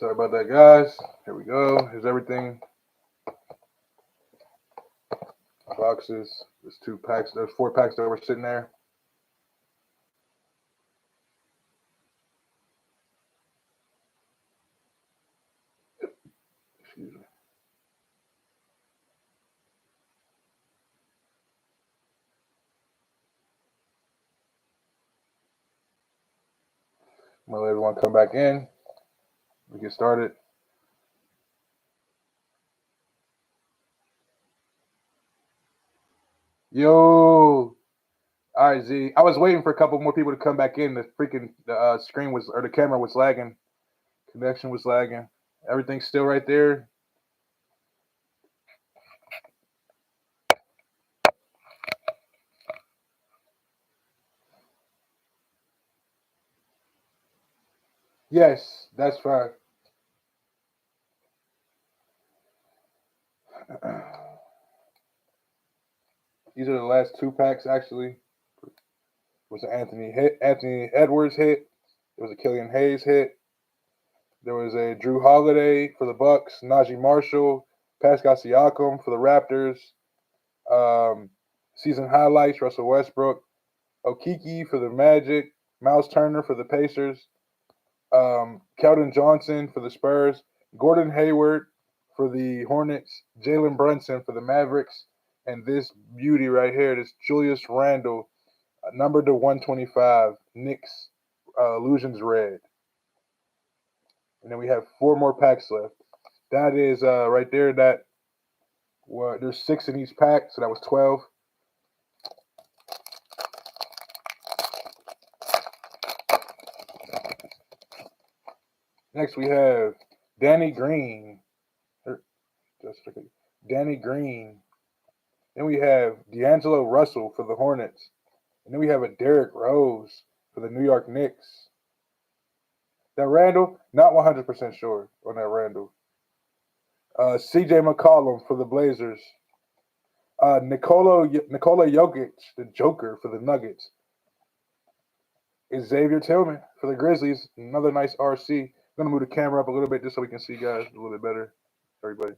Sorry about that, guys. Here we go. Here's everything. Boxes. There's 2 packs. There's 4 packs that were sitting there. Excuse me. I'm gonna let everyone come back in. We get started. Yo. All right, Z. I was waiting for a couple more people to come back in. The freaking screen was, or the camera was lagging. Connection was lagging. Everything's still right there. Yes, that's fine. These are the last 2 packs, actually. It was an Anthony Edwards hit. There was a Killian Hayes hit. There was a Drew Holiday for the Bucks, Najee Marshall, Pascal Siakam for the Raptors. Season highlights: Russell Westbrook, Okiki for the Magic, Miles Turner for the Pacers, Keldon Johnson for the Spurs, Gordon Hayward for the Hornets, Jalen Brunson for the Mavericks, and this beauty right here, this Julius Randle, numbered to 125, Knicks, Illusions Red. And then we have 4 more packs left. That is right there. There's 6 in each pack, so that was 12. Next we have Danny Green. Danny Green. Then we have D'Angelo Russell for the Hornets. And then we have a Derrick Rose for the New York Knicks. That Randall, not 100% sure on that Randall. CJ McCollum for the Blazers. Nikola Jokic, the Joker for the Nuggets. Xavier Tillman for the Grizzlies. Another nice RC. I'm going to move the camera up a little bit just so we can see guys a little bit better. Everybody.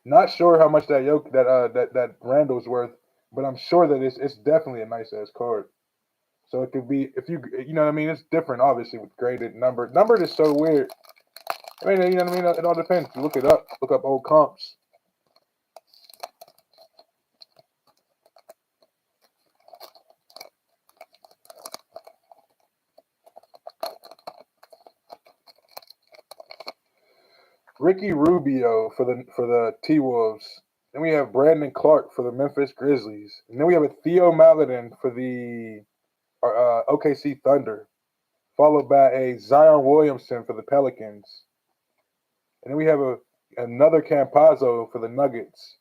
Not sure how much that Randall's worth, but I'm sure that it's definitely a nice ass card. So it could be, if you know what I mean. It's different, obviously, with graded numbered. Numbered is so weird. I mean, you know what I mean. It all depends. You look it up. Look up old comps. Ricky Rubio for the T Wolves. Then we have Brandon Clark for the Memphis Grizzlies. And then we have a Theo Maledon for the OKC Thunder, followed by a Zion Williamson for the Pelicans. And then we have another Campazzo for the Nuggets,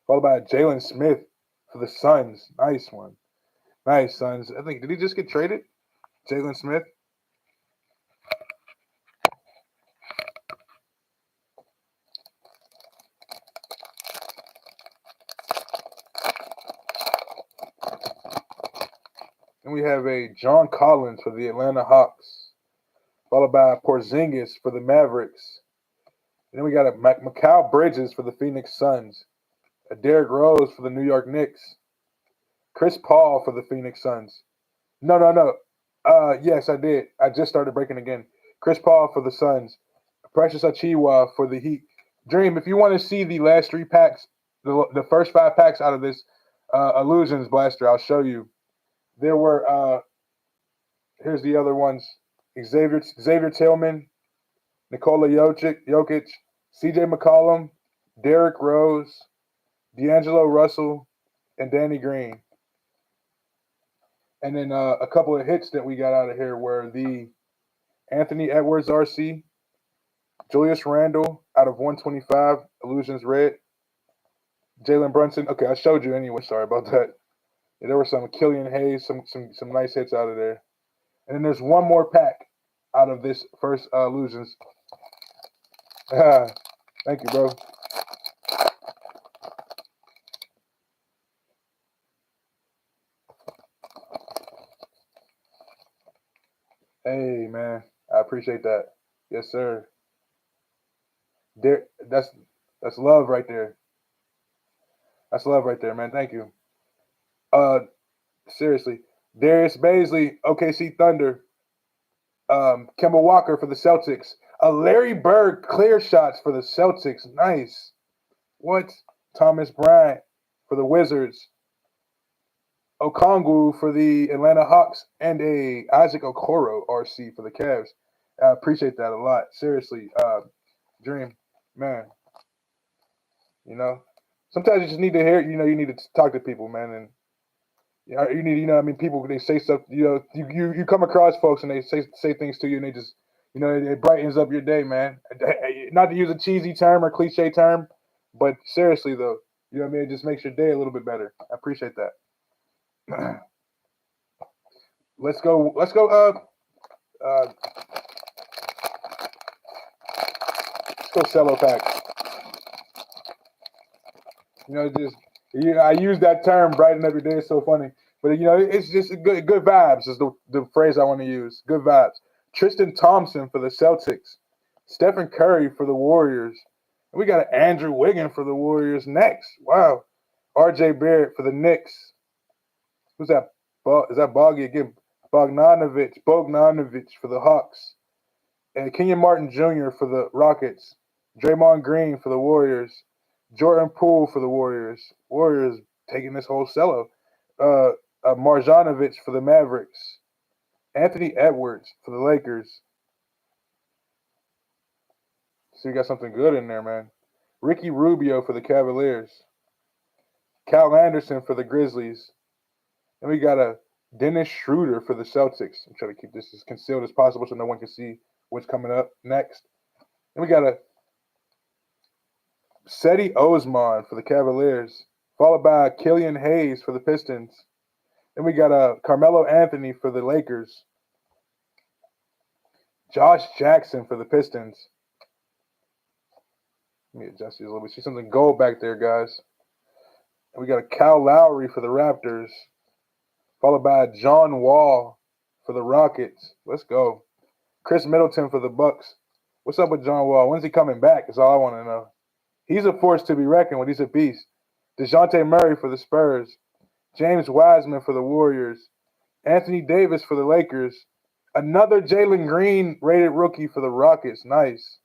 followed by Jalen Smith for the Suns. Nice one. Nice, Suns. I think, did he just get traded? Jalen Smith? And we have a John Collins for the Atlanta Hawks, followed by Porzingis for the Mavericks. And then we got a Mikal Bridges for the Phoenix Suns, a Derrick Rose for the New York Knicks, Chris Paul for the Phoenix Suns. No. Yes, I did. I just started breaking again. Chris Paul for the Suns, Precious Achiuwa for the Heat. Dream, if you want to see the last 3 packs, the first 5 packs out of this Illusions Blaster, I'll show you. There were here's the other ones: Xavier Tillman, Nikola Jokic, C.J. McCollum, Derrick Rose, D'Angelo Russell, and Danny Green. And then a couple of hits that we got out of here were the Anthony Edwards RC, Julius Randle out of 125, Illusions Red, Jalen Brunson. Okay, I showed you anyway. Sorry about that. Yeah, there were some Killian Hayes, some nice hits out of there. And then there's one more pack out of this first Illusions. Thank you, bro. appreciate that. Yes, sir. There, that's love right there. That's love right there, man. Thank you. Uh, seriously, Darius Baisley, OKC Thunder. Kemba Walker for the Celtics. Larry Bird clear shots for the Celtics. Nice. What? Thomas Bryant for the Wizards. Okongwu for the Atlanta Hawks, and a Isaac Okoro RC for the Cavs. I appreciate that a lot. Seriously, Dream, man. You know, sometimes you just need to hear. You need to talk to people, man, and you need. I mean, people they say stuff. You come across folks and they say things to you, and they just, it brightens up your day, man. Not to use a cheesy term or cliche term, but seriously though, you know what I mean. It just makes your day a little bit better. I appreciate that. Let's go. Let's go. Uh, let's go. Cello pack. Just I use that term brighten up your day. It's so funny, but it's just good vibes is the phrase I want to use. Good vibes. Tristan Thompson for the Celtics, Stephen Curry for the Warriors, and we got Andrew Wiggins for the Warriors next. Wow, R.J. Barrett for the Knicks. Who's that? Is that Boggy again? Bogdanovich for the Hawks, and Kenyon Martin Jr. for the Rockets, Draymond Green for the Warriors, Jordan Poole for the Warriors. Warriors taking this whole cello. Marjanovic for the Mavericks, Anthony Edwards for the Lakers. So you got something good in there, man. Ricky Rubio for the Cavaliers, Cal Anderson for the Grizzlies, and we got a Dennis Schroeder for the Celtics. I'm trying to keep this as concealed as possible so no one can see what's coming up next. And we got a Seti Osman for the Cavaliers, followed by Killian Hayes for the Pistons. Then we got a Carmelo Anthony for the Lakers, Josh Jackson for the Pistons. Let me adjust these a little bit. See something gold back there, guys. And we got a Kyle Lowry for the Raptors, followed by John Wall for the Rockets. Let's go. Chris Middleton for the Bucks. What's up with John Wall? When's he coming back? That's all I want to know. He's a force to be reckoned with. He's a beast. DeJounte Murray for the Spurs, James Wiseman for the Warriors, Anthony Davis for the Lakers, another Jalen Green rated rookie for the Rockets. Nice.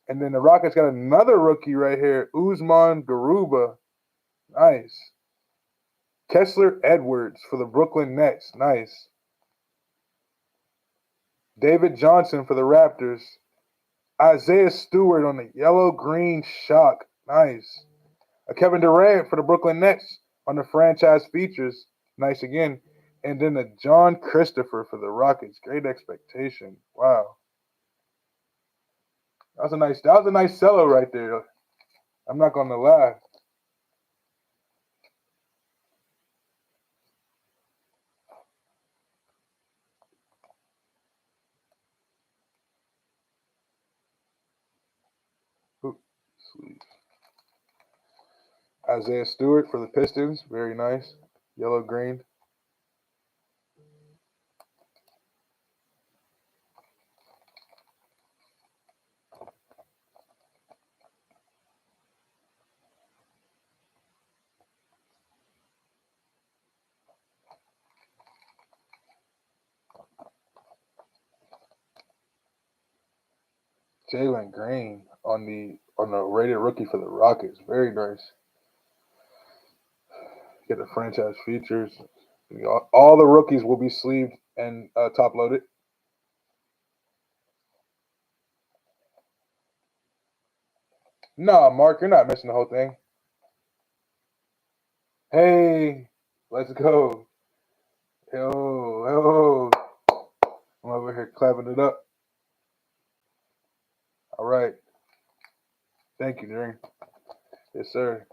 And then the Rockets got another rookie right here, Usman Garuba. Nice. Kessler Edwards for the Brooklyn Nets. Nice. David Johnson for the Raptors. Isaiah Stewart on the yellow-green shock. Nice. Kevin Durant for the Brooklyn Nets on the franchise features. Nice again. And then a John Christopher for the Rockets. Great expectation. Wow. That was a nice cello right there. I'm not gonna lie. Sweet. Isaiah Stewart for the Pistons. Very nice. Yellow green. Jalen Green on the rated rookie for the Rockets. Very nice. Get the franchise features. All the rookies will be sleeved and top loaded. No, Mark, you're not missing the whole thing. Hey, let's go. Yo. I'm over here clapping it up. All right. Thank you, Dream. Yes, sir.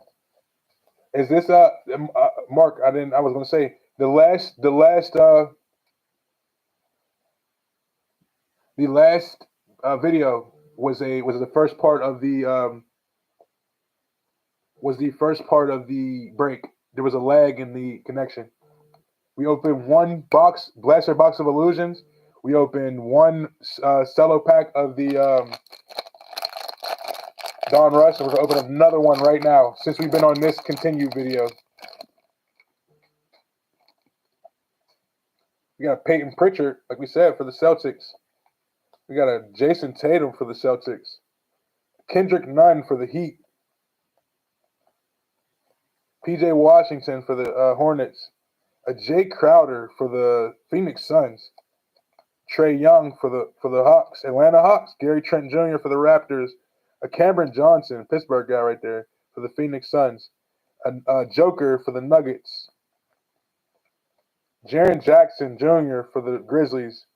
Is this Mark? I was gonna say the last video was the first part of the break. There was a lag in the connection. We opened one box, Blaster Box of Illusions. We opened one cello pack of the Don Rush, and we're going to open another one right now since we've been on this continue video. We got a Peyton Pritchard, like we said, for the Celtics. We got a Jason Tatum for the Celtics. Kendrick Nunn for the Heat. P.J. Washington for the Hornets. A Jay Crowder for the Phoenix Suns. Trae Young for the Hawks, Atlanta Hawks. Gary Trent Jr. for the Raptors. A Cameron Johnson, Pittsburgh guy right there, for the Phoenix Suns. A Joker for the Nuggets. Jaren Jackson Jr. for the Grizzlies.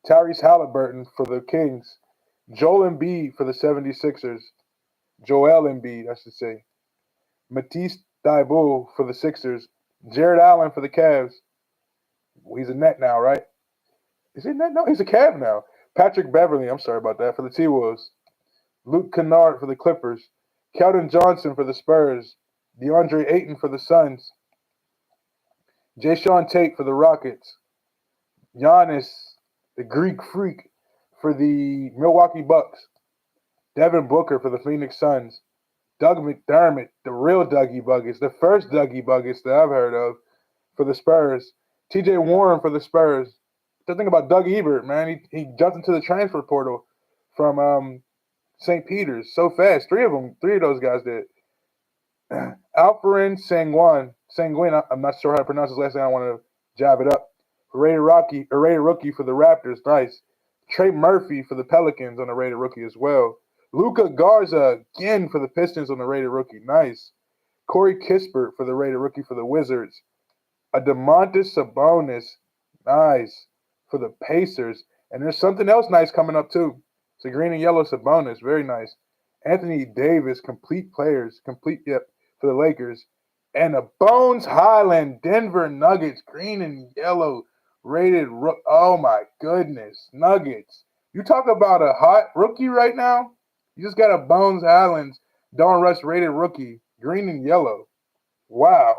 Tyrese Halliburton for the Kings. Joel Embiid for the 76ers. Joel Embiid, I should say. Matisse Thybulle for the Sixers. Jared Allen for the Cavs. He's a net now, right? Is he a net? No, he's a Cav now. Patrick Beverly, I'm sorry about that, for the T-Wolves. Luke Kennard for the Clippers. Keldon Johnson for the Spurs. DeAndre Ayton for the Suns. Jayshawn Tate for the Rockets. Giannis, the Greek Freak, for the Milwaukee Bucks. Devin Booker for the Phoenix Suns. Doug McDermott, the real Dougie Buggets, the first Dougie Buggets that I've heard of, for the Spurs. T.J. Warren for the Spurs. The thing about Doug Ebert, man, he jumped into the transfer portal from St. Peter's so fast. Three of those guys did. Alperen Sengun, I'm not sure how to pronounce his last name. I want to jab it up. Rated rookie for the Raptors, nice. Trey Murphy for the Pelicans on the rated rookie as well. Luka Garza again for the Pistons on the rated rookie, nice. Corey Kispert for the rated rookie for the Wizards. A Domantas Sabonis, nice, for the Pacers. And there's something else nice coming up too. It's a green and yellow Sabonis, very nice. Anthony Davis, for the Lakers. And a Bones Highland, Denver Nuggets, green and yellow, rated. Oh my goodness, Nuggets. You talk about a hot rookie right now? You just got a Bones Highlands, Don Rush rated rookie, green and yellow. Wow.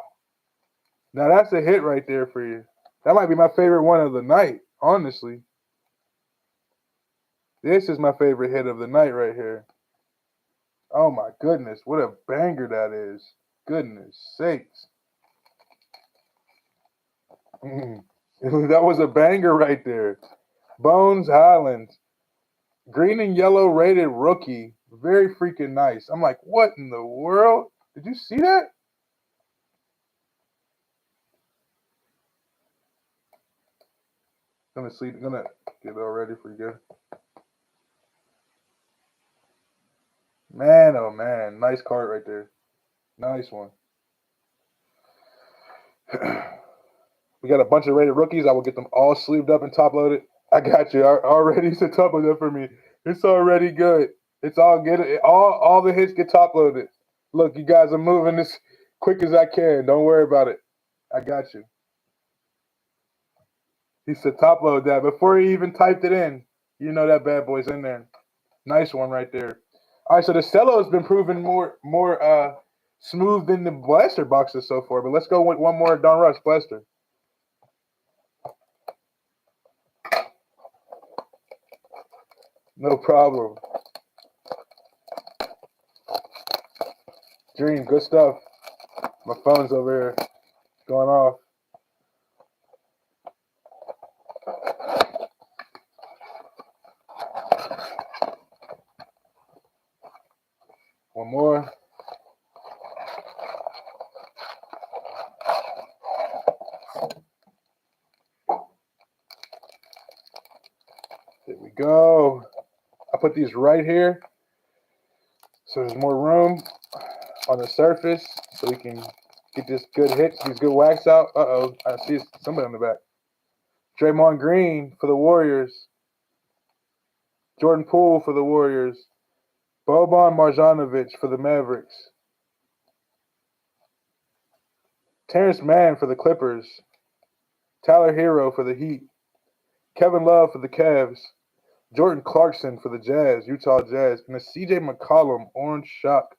Now that's a hit right there for you. That might be my favorite one of the night, honestly. This is my favorite hit of the night right here. Oh my goodness, what a banger that is. Goodness sakes. That was a banger right there. Bones Highlands. Green and yellow rated rookie. Very freaking nice. I'm like, what in the world? Did you see that? Gonna get it all ready for you. Man, oh man. Nice card right there. Nice one. We got a bunch of rated rookies. I will get them all sleeved up and top loaded. I got you. Already to top load for me. It's already good. It's all good. All the hits get top loaded. Look, you guys are moving as quick as I can. Don't worry about it. I got you. He said top load that before he even typed it in. You know that bad boy's in there. Nice one right there. All right, so the Cello has been proven more smooth than the Blaster boxes so far. But let's go with one more Don Rush Blaster. No problem. Dream, good stuff. My phone's over here going off. One more. There we go. I put these right here so there's more room on the surface so we can get this good hits, these good wax out. Uh-oh, I see somebody on the back. Draymond Green for the Warriors. Jordan Poole for the Warriors. Boban Marjanovic for the Mavericks. Terrence Mann for the Clippers. Tyler Hero for the Heat. Kevin Love for the Cavs. Jordan Clarkson for the Jazz, Utah Jazz. And a C.J. McCollum Orange Shock.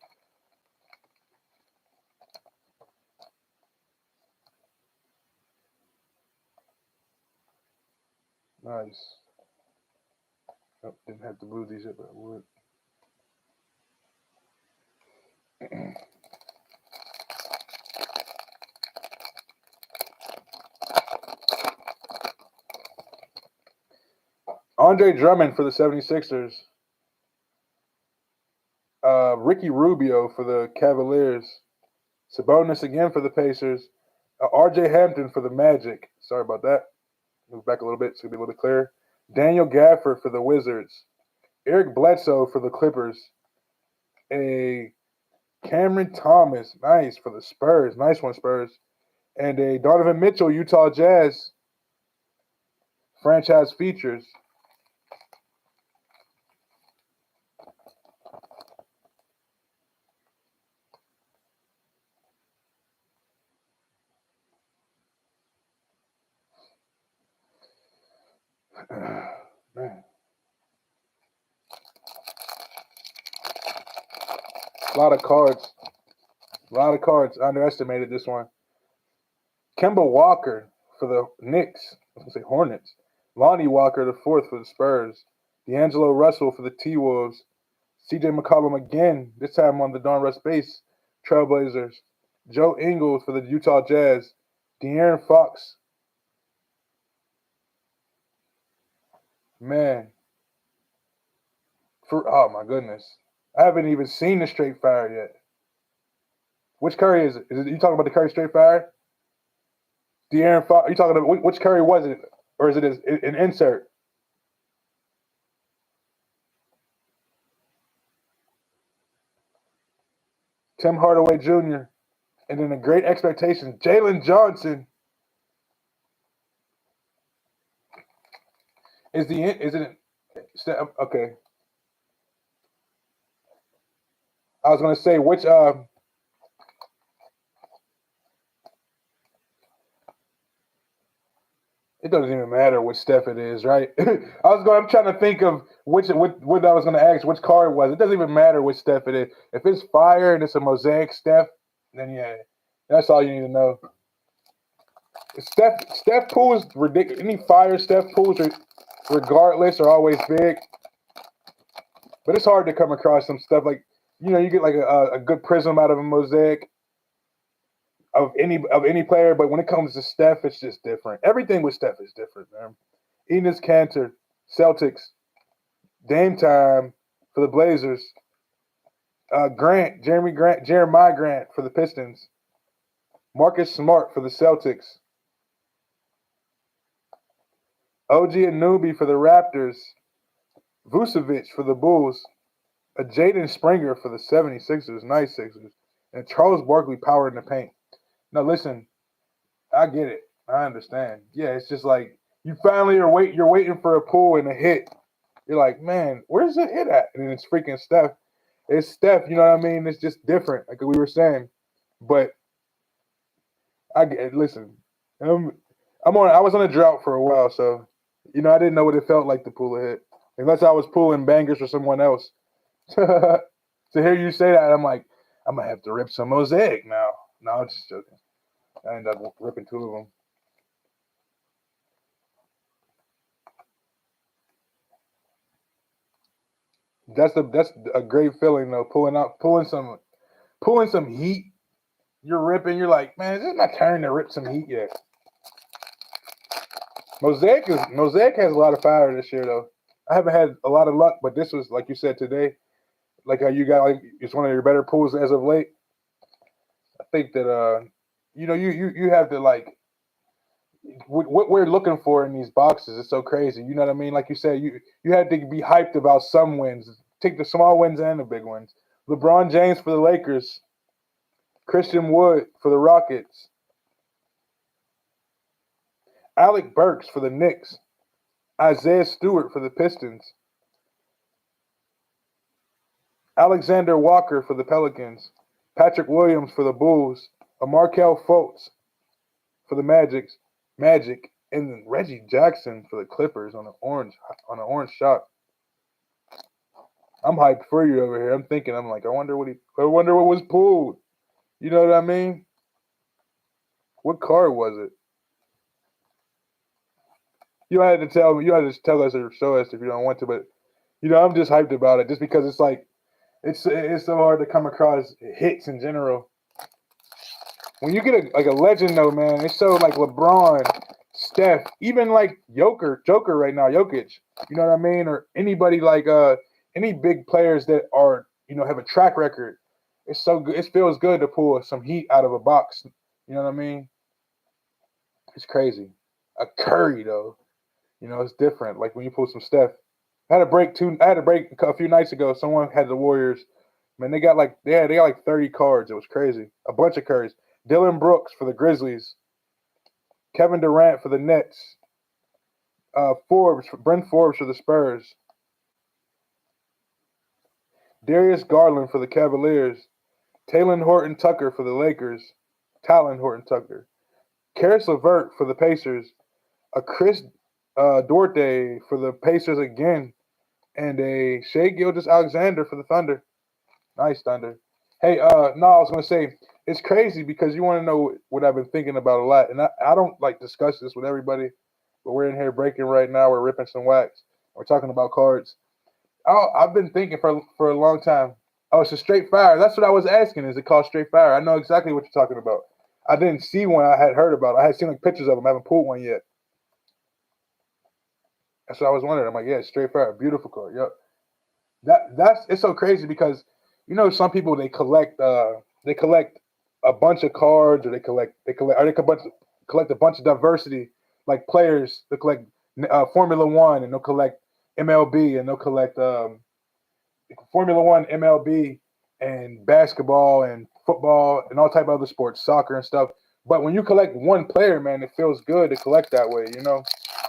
Nice. Oh, didn't have to move these up, but I would. Andre Drummond for the 76ers. Ricky Rubio for the Cavaliers. Sabonis again for the Pacers. R.J. Hampton for the Magic. Sorry about that. Move back a little bit so it'll be a little bit clearer. Daniel Gafford for the Wizards. Eric Bledsoe for the Clippers. A Cameron Thomas, nice for the Spurs. Nice one, Spurs. And a Donovan Mitchell, Utah Jazz. Franchise features. Man. A lot of cards. A lot of cards. I underestimated this one. Kemba Walker for the Knicks. I was going to say Hornets. Lonnie Walker, the fourth for the Spurs. D'Angelo Russell for the T-Wolves. CJ McCollum again, this time on the Donruss base. Trailblazers. Joe Ingles for the Utah Jazz. De'Aaron Fox. Man. Oh, my goodness. I haven't even seen the straight fire yet. Which Curry is it? You talking about the Curry straight fire? De'Aaron Fox. Are you talking about which Curry was it? Or is it an insert? Tim Hardaway Jr. And then the great expectations, Jalen Johnson. Is it okay? I was gonna say which it doesn't even matter which Steph it is, right? I'm trying to think of what I was gonna ask, which card it was. It doesn't even matter which Steph it is. If it's fire and it's a mosaic Steph, then yeah, that's all you need to know. Steph pools ridiculous. Any fire Steph pools, regardless, are always big. But it's hard to come across some stuff like you get like a good prism out of a mosaic of any player. But when it comes to Steph, it's just different. Everything with Steph is different, man. Enes Kanter, Celtics, Dame Time for the Blazers. Jeremiah Grant for the Pistons. Marcus Smart for the Celtics. OG Anunoby for the Raptors. Vucevic for the Bulls. A Jaden Springer for the 76ers. Nice Sixers. And Charles Barkley power in the paint. Now listen, I get it. I understand. Yeah, it's just like you finally you're waiting for a pull and a hit. You're like, man, where's the hit at? And it's freaking Steph. It's Steph, you know what I mean? It's just different, like we were saying. But listen, I was on a drought for a while, so I didn't know what it felt like to pull a hit. Unless I was pulling bangers for someone else. To hear you say that, I'm like, I'm gonna have to rip some mosaic now. No, I'm just joking. I ended up ripping two of them. That's a great feeling though. Pulling some heat. You're ripping. You're like, man, is this my turn to rip some heat yet? Mosaic has a lot of fire this year though. I haven't had a lot of luck, but this was like you said today, like how you got like it's one of your better pulls as of late. I think that you have to like what we're looking for in these boxes is so crazy. You know what I mean? Like you said, you had to be hyped about some wins. Take the small wins and the big wins. LeBron James for the Lakers. Christian Wood for the Rockets. Alec Burks for the Knicks. Isaiah Stewart for the Pistons. Alexander Walker for the Pelicans. Patrick Williams for the Bulls. Markel Fultz for the Magic, and then Reggie Jackson for the Clippers on an orange shot. I'm hyped for you over here. I'm thinking, I'm like, I wonder what was pulled. You know what I mean? What card was it? You had to tell me. You had to tell us or show us if you don't want to. But I'm just hyped about it just because it's like it's so hard to come across hits in general. When you get a legend though, man, it's so like LeBron, Steph, even like Joker right now, Jokic. You know what I mean? Or anybody like any big players that are have a track record. It's so good. It feels good to pull some heat out of a box. You know what I mean? It's crazy. A Curry though, it's different. Like when you pull some Steph. I had a break a few nights ago. Someone had the Warriors. Man, they got like 30 cards. It was crazy. A bunch of Currys. Dylan Brooks for the Grizzlies. Kevin Durant for the Nets. Brent Forbes for the Spurs. Darius Garland for the Cavaliers. Talon Horton Tucker for the Lakers. Talon Horton Tucker. Karis LeVert for the Pacers. A Chris Duarte for the Pacers again. And a Shea Gilgeous Alexander for the Thunder. Nice, Thunder. Hey, no, I was gonna say it's crazy because you want to know what I've been thinking about a lot, and I don't like discuss this with everybody, but we're in here breaking right now. We're ripping some wax. We're talking about cards. I've been thinking for a long time. Oh, it's a straight fire. That's what I was asking. Is it called straight fire? I know exactly what you're talking about. I didn't see one. I had heard about. I had seen like pictures of them. I haven't pulled one yet. That's what I was wondering. I'm like, yeah, it's straight fire. Beautiful card. Yep. That's it's so crazy because some people they collect a bunch of cards or collect a bunch of diversity like players. They collect Formula One and they'll collect MLB and they'll collect Formula One, MLB, and basketball and football and all type of other sports, soccer and stuff. But when you collect one player, man, it feels good to collect that way.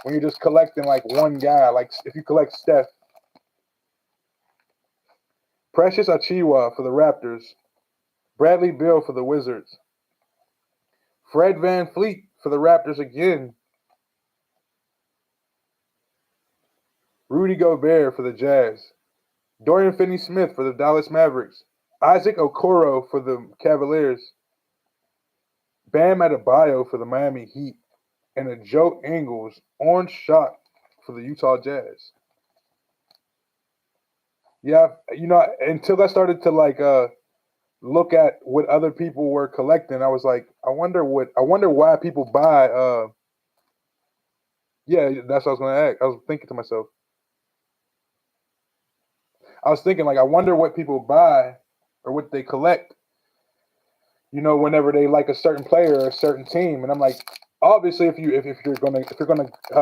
When you're just collecting like one guy, like if you collect Steph. Precious Achiuwa for the Raptors. Bradley Beal for the Wizards. Fred Van Fleet for the Raptors again. Rudy Gobert for the Jazz. Dorian Finney-Smith for the Dallas Mavericks. Isaac Okoro for the Cavaliers. Bam Adebayo for the Miami Heat. And a Joe Ingles orange shot for the Utah Jazz. Yeah, until I started to look at what other people were collecting, I was like, I wonder why people buy yeah, that's what I was gonna ask. I was thinking to myself. I was thinking like I wonder what people buy or what they collect, whenever they like a certain player or a certain team. And I'm like, obviously if you're gonna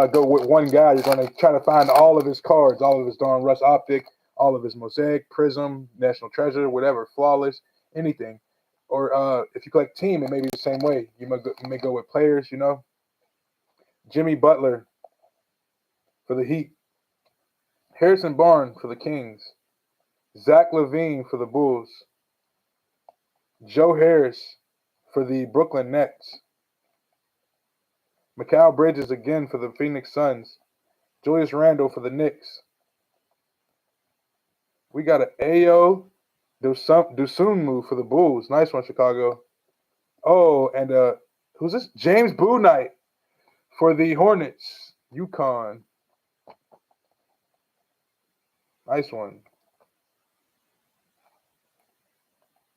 go with one guy, you're gonna try to find all of his cards, all of his Dawn Rush Optic, all of his Mosaic, Prism, National Treasure, whatever, Flawless, anything. Or if you collect team, it may be the same way. You may go with players, Jimmy Butler for the Heat, Harrison Barnes for the Kings, Zach LaVine for the Bulls, Joe Harris for the Brooklyn Nets, Mikal Bridges again for the Phoenix Suns, Julius Randle for the Knicks. We got an Ayo Dosunmu for the Bulls. Nice one, Chicago. Oh, and who's this? James Bouknight for the Hornets. UConn. Nice one.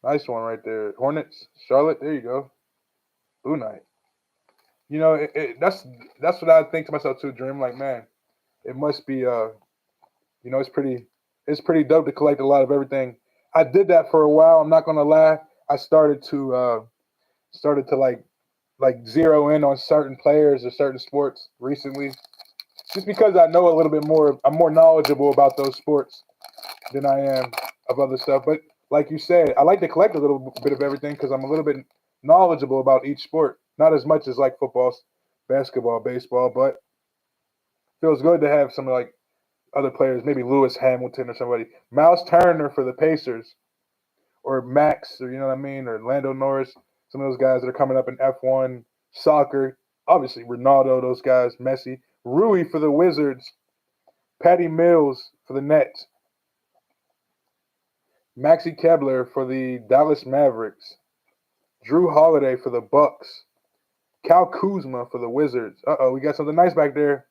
Nice one right there. Hornets, Charlotte. There you go. Bouknight. That's what I think to myself too, Dream. Like, man, it must be it's pretty dope to collect a lot of everything. I did that for a while. I'm not gonna lie. I started to like zero in on certain players or certain sports recently, just because I know a little bit more. I'm more knowledgeable about those sports than I am of other stuff. But like you said, I like to collect a little bit of everything because I'm a little bit knowledgeable about each sport. Not as much as like football, basketball, baseball, but feels good to have some like other players, maybe Lewis Hamilton or somebody. Miles Turner for the Pacers, or Max, or you know what I mean, or Lando Norris. Some of those guys that are coming up in F1, soccer. Obviously, Ronaldo, those guys, Messi. Rui for the Wizards. Patty Mills for the Nets. Maxi Kebler for the Dallas Mavericks. Drew Holiday for the Bucks. Cal Kuzma for the Wizards. We got something nice back there.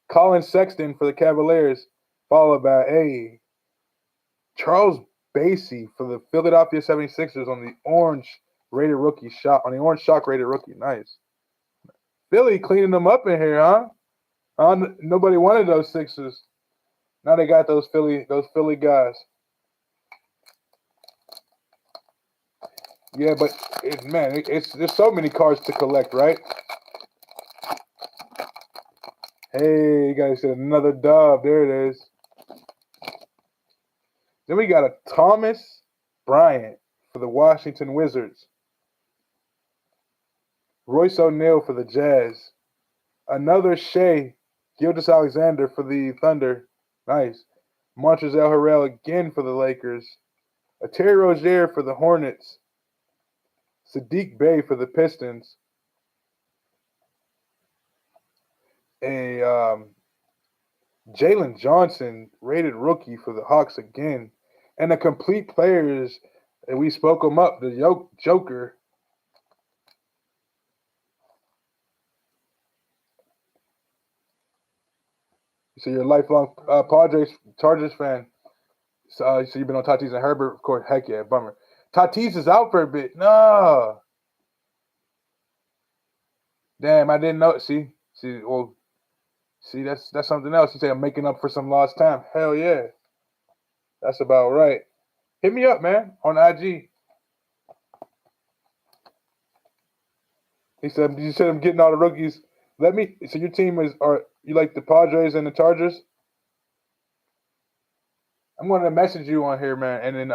Colin Sexton for the Cavaliers. followed by a Charles Basie for the Philadelphia 76ers on the orange rated rookie shot on the orange shock rated rookie. Nice. Philly cleaning them up in here, huh? Nobody wanted those Sixers. Now they got those Philly guys. Yeah, but there's so many cards to collect, right? Hey, you guys said another dub. There it is. Then we got a Thomas Bryant for the Washington Wizards. Royce O'Neal for the Jazz. Another Shea Gilgeous-Alexander for the Thunder. Nice. Montrezl Harrell again for the Lakers. A Terry Rozier for the Hornets. Sadiq Bey for the Pistons. A Jalen Johnson rated rookie for the Hawks again. And the complete players, and we spoke them up, the Joker. So you're a lifelong Padres Chargers fan. So you've been on Tatis and Herbert, of course. Heck yeah, bummer. Tatis is out for a bit. No. Damn, I didn't know. See, that's something else. You say I'm making up for some lost time. Hell yeah, that's about right. Hit me up, man, on IG. He said, "You said I'm getting all the rookies. Let me." So your team are you like the Padres and the Chargers? I'm going to message you on here, man, and then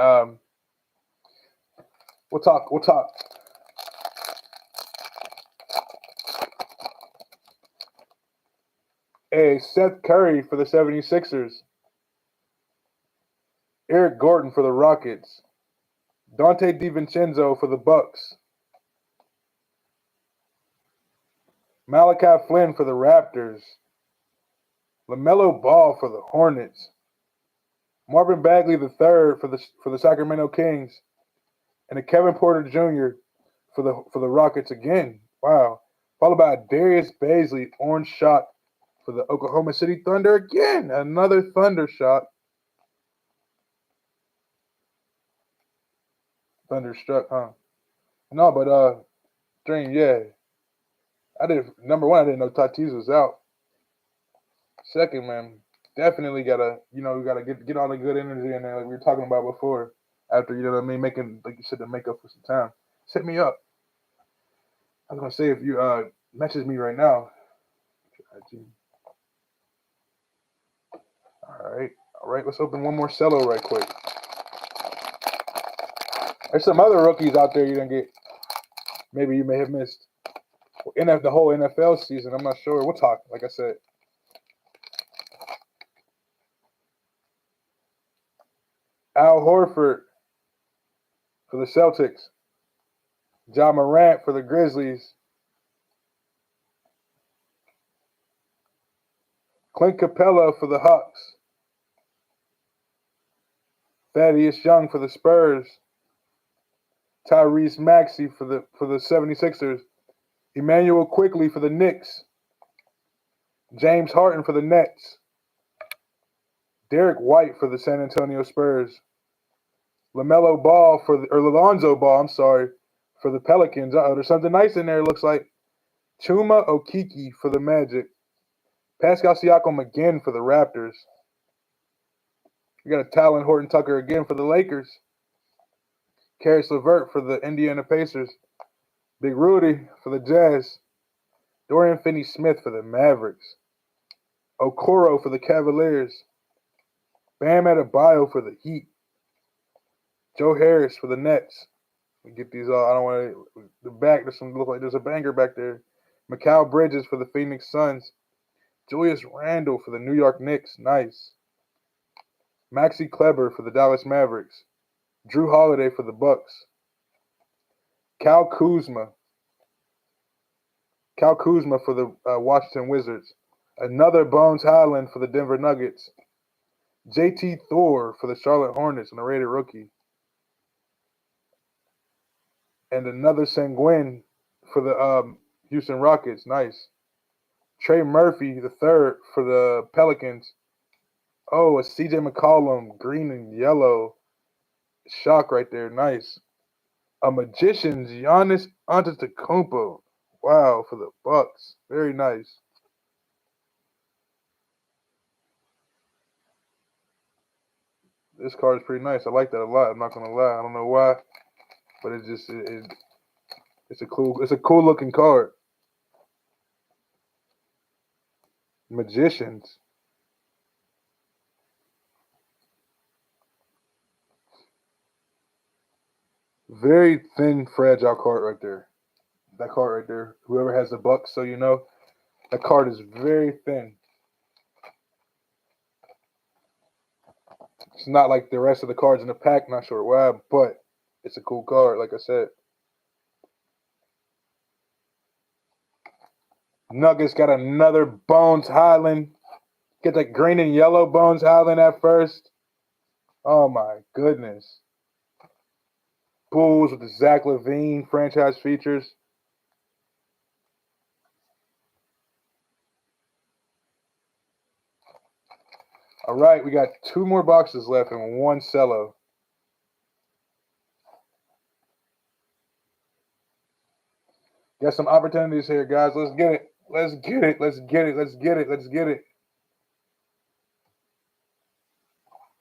we'll talk. We'll talk. Hey, Seth Curry for the 76ers. Eric Gordon for the Rockets. Dante DiVincenzo for the Bucks. Malachi Flynn for the Raptors. LaMelo Ball for the Hornets. Marvin Bagley III for the Sacramento Kings. And a Kevin Porter Jr. for the Rockets again. Wow. Followed by Darius Baisley, orange shot for the Oklahoma City Thunder again. Another Thunder shot. Thunderstruck, huh? No, but Dream, yeah. Number one, I didn't know Tatis was out. Second, man, definitely gotta get all the good energy in there like we were talking about before. After, you know what I mean, making, like you said, to make up for some time. Hit me up. I was gonna say, if you message me right now. All right. Let's open one more cello right quick. There's some other rookies out there you didn't get. Maybe you may have missed. The whole NFL season, I'm not sure. We'll talk. Like I said. Al Horford for the Celtics. Ja Morant for the Grizzlies. Clint Capella for the Hawks. Thaddeus Young for the Spurs. Tyrese Maxey for the 76ers. Emmanuel Quickly for the Knicks. James Harden for the Nets. Derek White for the San Antonio Spurs. Lonzo Ball for the Pelicans. There's something nice in there, it looks like. Chuma Okeke for the Magic. Pascal Siakam again for the Raptors. We got a Talon Horton Tucker again for the Lakers. Caris LeVert for the Indiana Pacers. Big Rudy for the Jazz. Dorian Finney-Smith for the Mavericks. Okoro for the Cavaliers. Bam Adebayo for the Heat. Joe Harris for the Nets. We get these all. I don't want to. The back. Look like there's a banger back there. Mikal Bridges for the Phoenix Suns. Julius Randle for the New York Knicks. Nice. Maxi Kleber for the Dallas Mavericks. Drew Holiday for the Bucks. Kyle Kuzma for the Washington Wizards. Another Bones Highland for the Denver Nuggets. JT Thor for the Charlotte Hornets, an rated rookie. And another Sanguin for the Houston Rockets. Nice. Trey Murphy, the third, for the Pelicans. Oh, a CJ McCollum, green and yellow. Shock right there. Nice. A Magician's Giannis Antetokounmpo. Wow, for the Bucks. Very nice. This card is pretty nice. I like that a lot. I'm not gonna lie. I don't know why, but it's a cool looking card. Magicians. Very thin, fragile card right there. That card right there. Whoever has the Bucks, so you know, that card is very thin. It's not like the rest of the cards in the pack. Not sure why, but it's a cool card. Like I said, Nuggets got another Bones Highland. Get that green and yellow Bones Highland at first. Oh my goodness. Bulls with the Zach LaVine franchise features. All right, we got two more boxes left and one cello. Got some opportunities here, guys. Let's get it. Let's get it. Let's get it. Let's get it. Let's get it.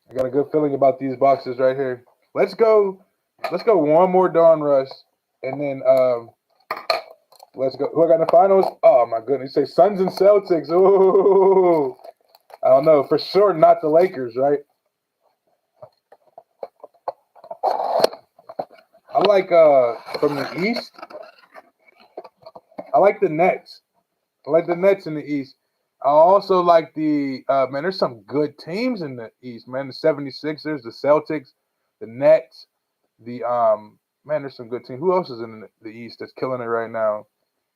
I got a good feeling about these boxes right here. Let's go. Let's go one more Dawn Rush, and then let's go. Who I got in the finals? Oh my goodness! You say Suns and Celtics. Ooh, I don't know for sure. Not the Lakers, right? I like from the East. I like the Nets. I like the Nets in the East. I also like the man, there's some good teams in the East, man. The 76ers, the Celtics, the Nets, the man, there's some good teams. Who else is in the East that's killing it right now?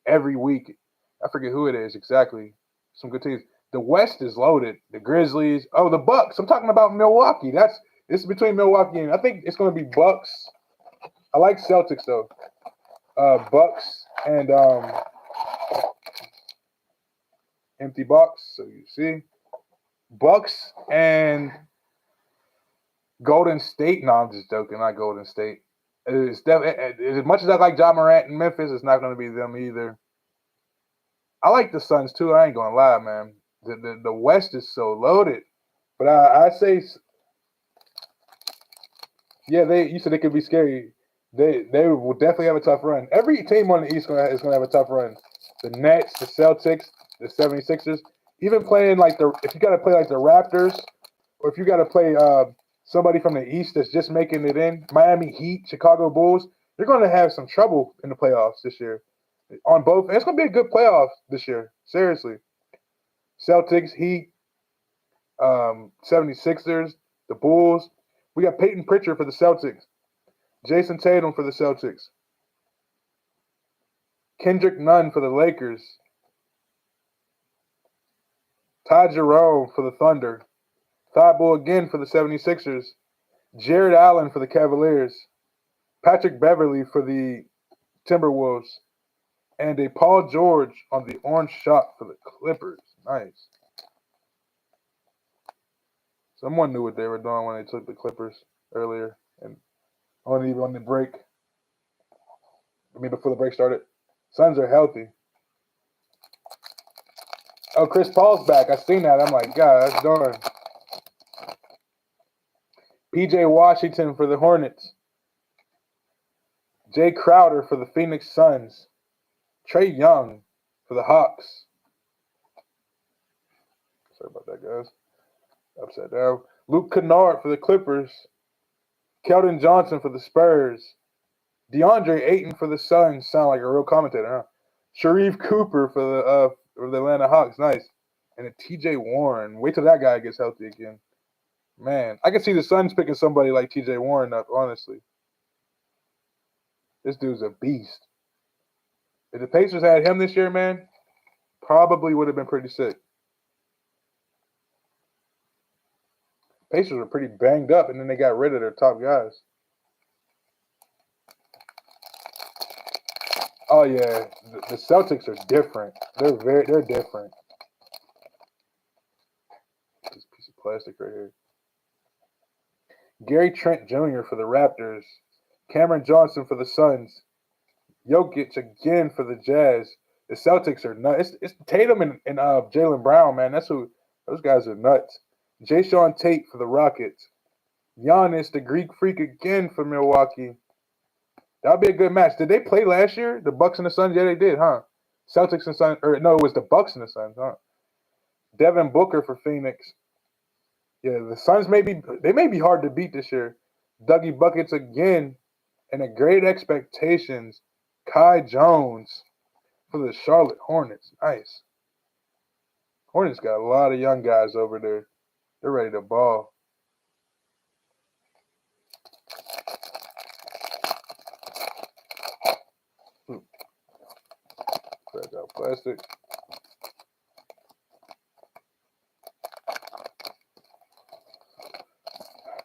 Every week. I forget who it is exactly. Some good teams. The West is loaded. The Grizzlies. Oh, the Bucks. I'm talking about Milwaukee. It's between Milwaukee and I think it's gonna be Bucks. I like Celtics though. Bucks and empty box. So you see, Bucks and Golden State. No, I'm just joking. Not Golden State. It's definitely as much as I like John Morant in Memphis, it's not going to be them either. I like the Suns too. I ain't gonna lie, man. The West is so loaded, but I say, yeah, they. You said they could be scary. They will definitely have a tough run. Every team on the East is gonna have a tough run. The Nets, the Celtics, the 76ers. Even playing like if you got to play like the Raptors, or if you got to play somebody from the East that's just making it in, Miami Heat, Chicago Bulls, you're going to have some trouble in the playoffs this year. On both, it's going to be a good playoff this year. Seriously, Celtics, Heat, 76ers, the Bulls. We got Peyton Pritchard for the Celtics, Jason Tatum for the Celtics, Kendrick Nunn for the Lakers, Ty Jerome for the Thunder, Thibault again for the 76ers, Jared Allen for the Cavaliers, Patrick Beverly for the Timberwolves, and a Paul George on the orange shot for the Clippers. Nice. Someone knew what they were doing when they took the Clippers earlier and on the break. I mean, before the break started. Suns are healthy. Oh, Chris Paul's back. I seen that. I'm like, God, that's darn. PJ Washington for the Hornets. Jay Crowder for the Phoenix Suns. Trae Young for the Hawks. Sorry about that, guys. Upside down. Luke Kennard for the Clippers. Keldon Johnson for the Spurs. DeAndre Ayton for the Suns. Sound like a real commentator, huh? Sharif Cooper for the Atlanta Hawks. Nice. And a TJ Warren. Wait till that guy gets healthy again. Man, I can see the Suns picking somebody like TJ Warren up, honestly. This dude's a beast. If the Pacers had him this year, man, probably would have been pretty sick. Pacers were pretty banged up, and then they got rid of their top guys. Oh yeah, the Celtics are different. They're different. This piece of plastic right here. Gary Trent Jr. for the Raptors. Cameron Johnson for the Suns. Jokic again for the Jazz. The Celtics are nuts. It's Tatum and Jaylen Brown, man. That's who. Those guys are nuts. Jayshawn Tate for the Rockets. Giannis, the Greek Freak again for Milwaukee. That'll be a good match. Did they play last year? The Bucks and the Suns? Yeah, they did, huh? Celtics and Suns, or no, it was the Bucks and the Suns, huh? Devin Booker for Phoenix. Yeah, the Suns may be hard to beat this year. Dougie Buckets again, and a great expectations. Kai Jones for the Charlotte Hornets. Nice. Hornets got a lot of young guys over there. They're ready to ball. Crack out plastic.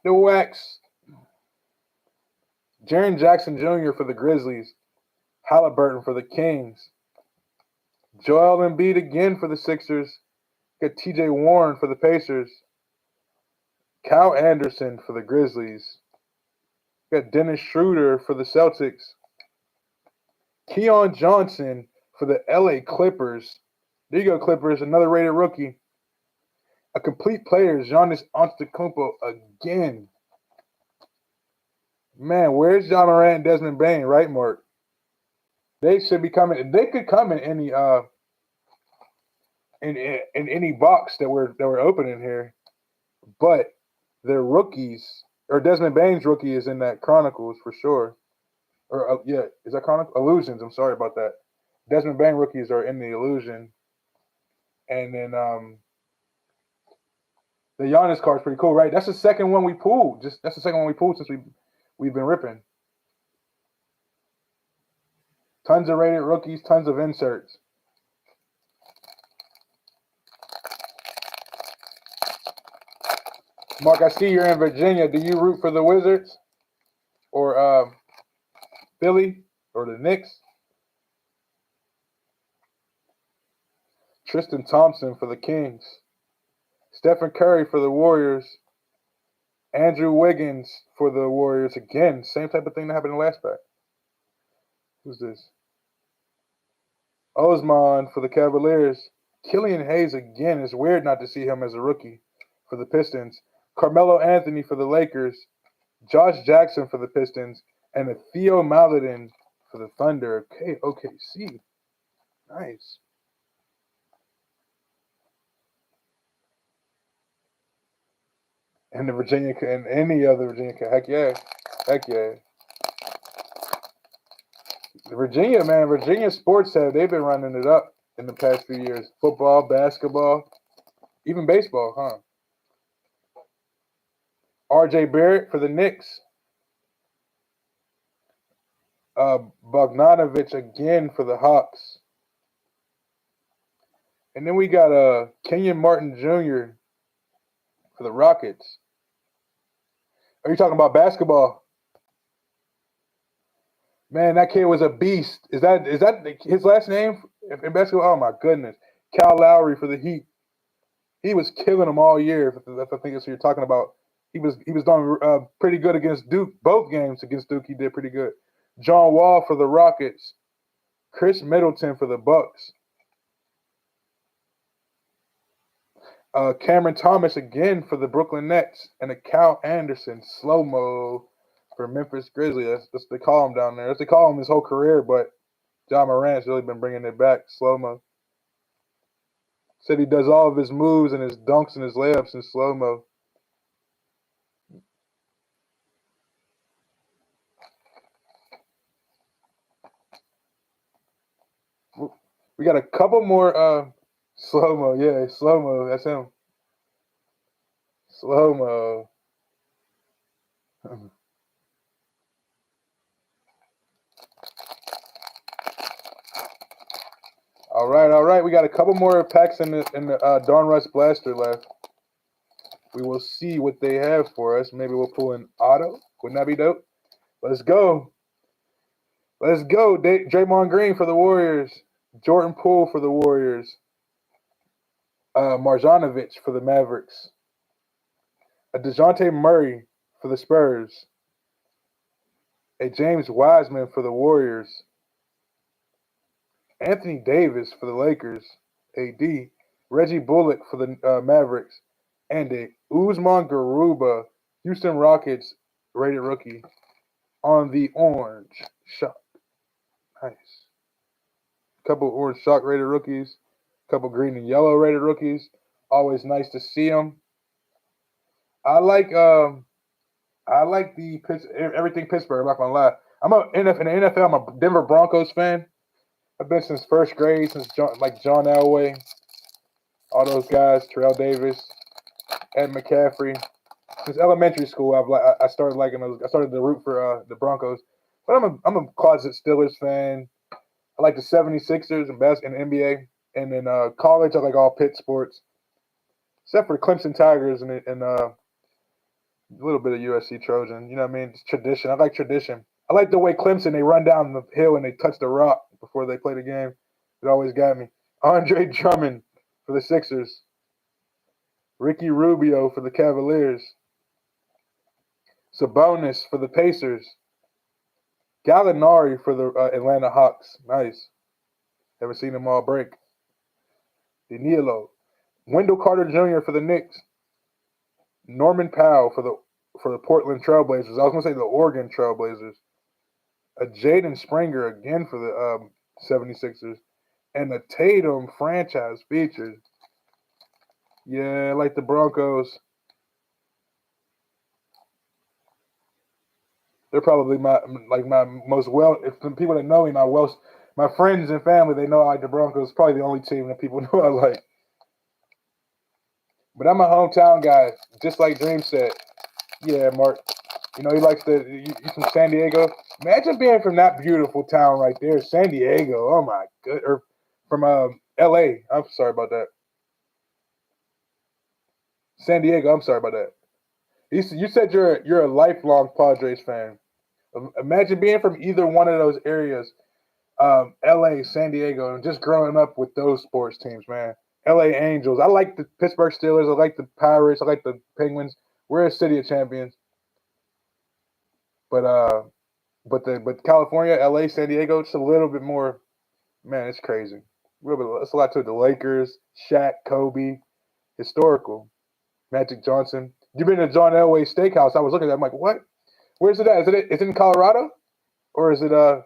The Wax. Jaren Jackson Jr. for the Grizzlies. Halliburton for the Kings. Joel Embiid again for the Sixers. Got TJ Warren for the Pacers. Kyle Anderson for the Grizzlies. Got Dennis Schroeder for the Celtics. Keon Johnson for the LA Clippers. There you go, Clippers. Another rated rookie. A complete player, Giannis Antetokounmpo again. Man, where's John Morant and Desmond Bane, right, Mark? They should be coming. They could come in any in any box that we're opening here, but their rookies or Desmond Bane's rookie is in that Chronicles for sure. Or yeah, is that Chronicles? Illusions. I'm sorry about that. Desmond Bane rookies are in the Illusion, and then the Giannis card's pretty cool, right? That's the second one we pulled. That's the second one we pulled since we've been ripping. Tons of rated rookies, tons of inserts. Mark, I see you're in Virginia. Do you root for the Wizards or Philly or the Knicks? Tristan Thompson for the Kings. Stephen Curry for the Warriors. Andrew Wiggins for the Warriors. Again, same type of thing that happened in the last pack. Who's this? Osman for the Cavaliers. Killian Hayes again. It's weird not to see him as a rookie for the Pistons. Carmelo Anthony for the Lakers. Josh Jackson for the Pistons. And a Theo Maledon for the Thunder. Okay, OKC. Nice. And the Virginia and any other Virginia. Heck yeah. Heck yeah. Virginia, man, Virginia sports they've been running it up in the past few years. Football, basketball, even baseball, huh? R.J. Barrett for the Knicks. Bogdanovich again for the Hawks. And then we got Kenyon Martin Jr. for the Rockets. Are you talking about basketball? Man, that kid was a beast. Is that his last name in basketball? Oh my goodness. Kyle Lowry for the Heat. He was killing them all year. If I think that's what you're talking about. He was doing pretty good against Duke. Both games against Duke, he did pretty good. John Wall for the Rockets. Chris Middleton for the Bucks. Cameron Thomas again for the Brooklyn Nets. And a Cal Anderson slow-mo for Memphis Grizzlies. That's what they call him down there. That's what they call him his whole career, but John Morant's really been bringing it back slow-mo. Said he does all of his moves and his dunks and his layups in slow-mo. We got a couple more slow-mo. Yeah, slow-mo. That's him. Slow-mo. All right. We got a couple more packs in the Dawn Rush Blaster left. We will see what they have for us. Maybe we'll pull an auto. Wouldn't that be dope? Let's go. Draymond Green for the Warriors. Jordan Poole for the Warriors. Marjanovic for the Mavericks. a DeJounte Murray for the Spurs, a James Wiseman for the Warriors, Anthony Davis for the Lakers, AD, Reggie Bullock for the Mavericks, and a Usman Garuba, Houston Rockets rated rookie on the orange shock. Nice. Couple orange shock rated rookies, couple green and yellow rated rookies. Always nice to see them. I like the everything Pittsburgh. I'm not gonna lie. In the NFL. I'm a Denver Broncos fan. I've been since first grade, since John Elway, all those guys, Terrell Davis, Ed McCaffrey. Since elementary school, I started liking those. I started to root for the Broncos. But I'm a closet Steelers fan. I like the 76ers and best in the NBA. And in college, I like all Pitt sports, except for Clemson Tigers and a little bit of USC Trojan. You know what I mean? It's tradition. I like tradition. I like the way Clemson, they run down the hill and they touch the rock before they play the game. It always got me. Andre Drummond for the Sixers. Ricky Rubio for the Cavaliers. Sabonis for the Pacers. Gallinari for the Atlanta Hawks. Nice. Haven't seen them all break. Danilo. Wendell Carter Jr. for the Knicks. Norman Powell for the Portland Trailblazers. I was going to say the Oregon Trailblazers. A Jaden Springer again for the 76ers. And a Tatum franchise featured. Yeah, like the Broncos. They're probably my most if the people that know me, my friends and family, they know I like the Broncos. Probably the only team that people know I like. But I'm a hometown guy, just like Dream said. Yeah, Mark. You know, he likes you from San Diego. Imagine being from that beautiful town right there, San Diego. Oh my good, or from L.A. I'm sorry about that. San Diego. I'm sorry about that. You said you're a lifelong Padres fan. Imagine being from either one of those areas, L.A., San Diego, and just growing up with those sports teams, man. L.A. Angels. I like the Pittsburgh Steelers. I like the Pirates. I like the Penguins. We're a city of champions. But California, L.A., San Diego, just a little bit more. Man, it's crazy. It's a lot to it. The Lakers, Shaq, Kobe, historical. Magic Johnson. You've been to John Elway Steakhouse. I was looking at that. I'm like, what? Where's it at? Is it in Colorado? Or is it where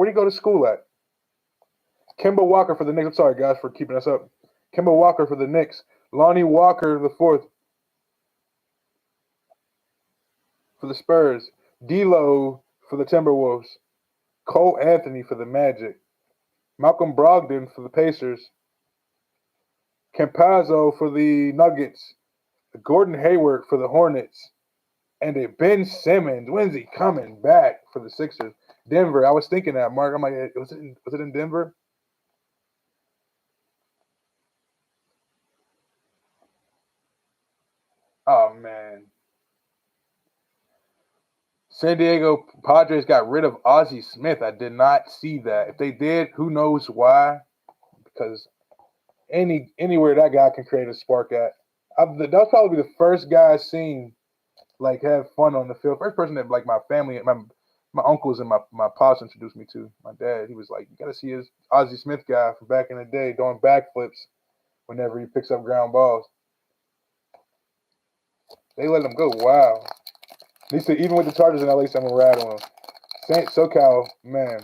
do you go to school at? Kemba Walker for the Knicks. I'm sorry, guys, for keeping us up. Kemba Walker for the Knicks. Lonnie Walker the fourth for the Spurs. D'Lo for the Timberwolves. Cole Anthony for the Magic. Malcolm Brogdon for the Pacers. Campazzo for the Nuggets. Gordon Hayward for the Hornets. And a Ben Simmons. When's he coming back for the Sixers? Denver. I was thinking that, Mark. I'm like, was it in Denver? Oh man. San Diego Padres got rid of Ozzie Smith. I did not see that. If they did, who knows why? Because anywhere that guy can create a spark at. That was probably the first guy I seen like have fun on the field. First person that like my family, my uncles and my pops introduced me to. My dad, he was like, you got to see his Ozzie Smith guy from back in the day doing backflips whenever he picks up ground balls. They let him go. Wow. He said even with the Chargers in LA, someone rat on him. SoCal, man.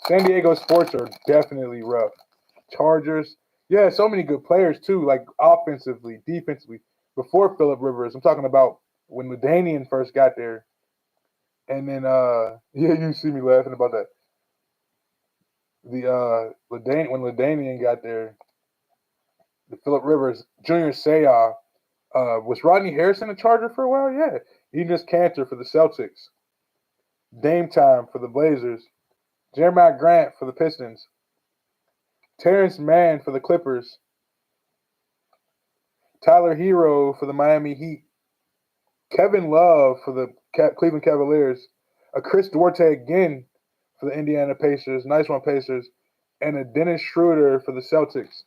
San Diego sports are definitely rough. Chargers, yeah, so many good players too, like offensively, defensively. Before Phillip Rivers, I'm talking about when LaDainian first got there. And then yeah, you see me laughing about that. The when LaDainian got there, the Phillip Rivers, Junior Seau, was Rodney Harrison a Charger for a while? Yeah. Enos Cantor for the Celtics. Dame Time for the Blazers. Jeremiah Grant for the Pistons. Terrence Mann for the Clippers. Tyler Hero for the Miami Heat. Kevin Love for the Cleveland Cavaliers. A Chris Duarte again for the Indiana Pacers. Nice one, Pacers. And a Dennis Schroeder for the Celtics.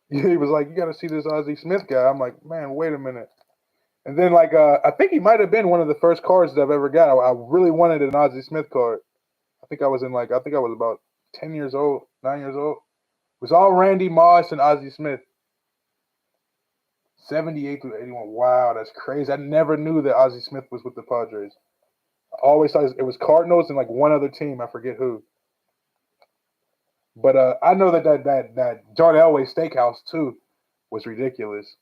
He was like, "You got to see this Ozzie Smith guy." I'm like, "Man, wait a minute." And then like I think he might have been one of the first cards that I've ever got. I really wanted an Ozzie Smith card. I think I was about 10 years old, 9 years old. It was all Randy Moss and Ozzie Smith. 78 through 81. Wow, that's crazy. I never knew that Ozzie Smith was with the Padres. I always thought it was Cardinals and like one other team. I forget who. But I know that John Elway Steakhouse too was ridiculous.